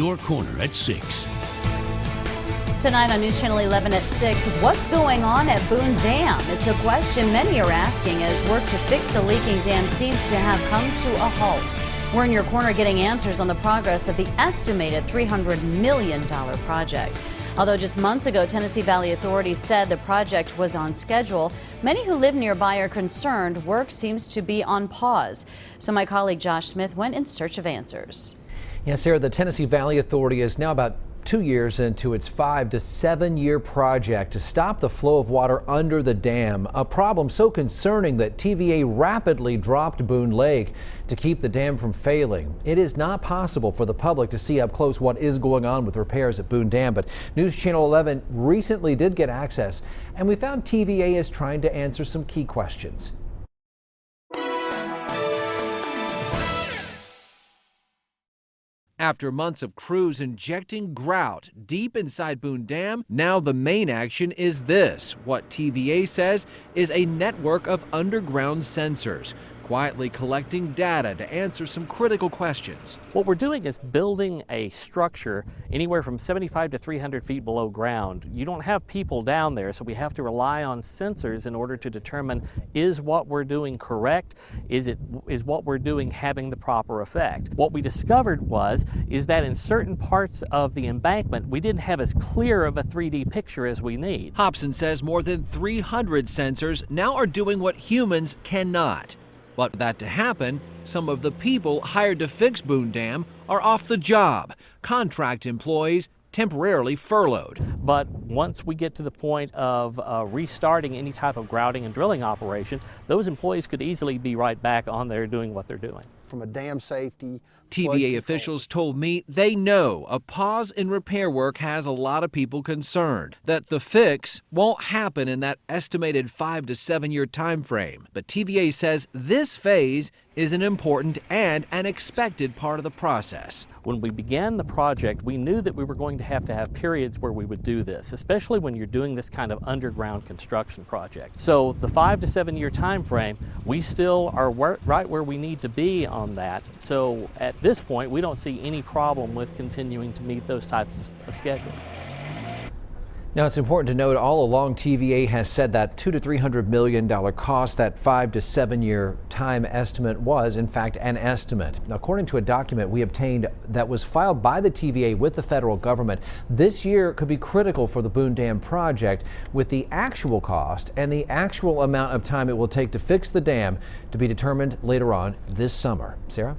your corner at 6. Tonight on News Channel 11 at 6, what's going on at Boone Dam? It's a question many are asking as work to fix the leaking dam seems to have come to a halt. We're in your corner getting answers on the progress of the estimated $300 million project. Although just months ago, Tennessee Valley authorities said the project was on schedule, many who live nearby are concerned work seems to be on pause. So my colleague Josh Smith went in search of answers. Yes, Sarah, the Tennessee Valley Authority is now about 2 years into its 5 to 7 year project to stop the flow of water under the dam, a problem so concerning that TVA rapidly dropped Boone Lake to keep the dam from failing. It is not possible for the public to see up close what is going on with repairs at Boone Dam, but News Channel 11 recently did get access, and we found TVA is trying to answer some key questions. After months of crews injecting grout deep inside Boone Dam, now the main action is this, what TVA says is a network of underground sensors, quietly collecting data to answer some critical questions. What we're doing is building a structure anywhere from 75 to 300 feet below ground. You don't have people down there, so we have to rely on sensors in order to determine, is what we're doing correct? Is what we're doing having the proper effect? What we discovered is that in certain parts of the embankment, we didn't have as clear of a 3D picture as we need. Hobson says more than 300 sensors now are doing what humans cannot. But for that to happen, some of the people hired to fix Boone Dam are off the job. Contract employees temporarily furloughed. But once we get to the point of restarting any type of grouting and drilling operation, those employees could easily be right back on there doing what they're doing. From a dam safety, TVA officials told me they know a pause in repair work has a lot of people concerned, that the fix won't happen in that estimated 5 to 7 year time frame. But TVA says this phase is an important and an expected part of the process. When we began the project, we knew that we were going to have periods where we would do this, especially when you're doing this kind of underground construction project. So the 5 to 7 year time frame, we still are right where we need to be on that. So at this point, we don't see any problem with continuing to meet those types of schedules. Now, it's important to note all along TVA has said that $200 to $300 million cost, that 5 to 7 year time estimate was in fact an estimate. According to a document we obtained that was filed by the TVA with the federal government, this year could be critical for the Boone Dam project, with the actual cost and the actual amount of time it will take to fix the dam to be determined later on this summer. Sarah?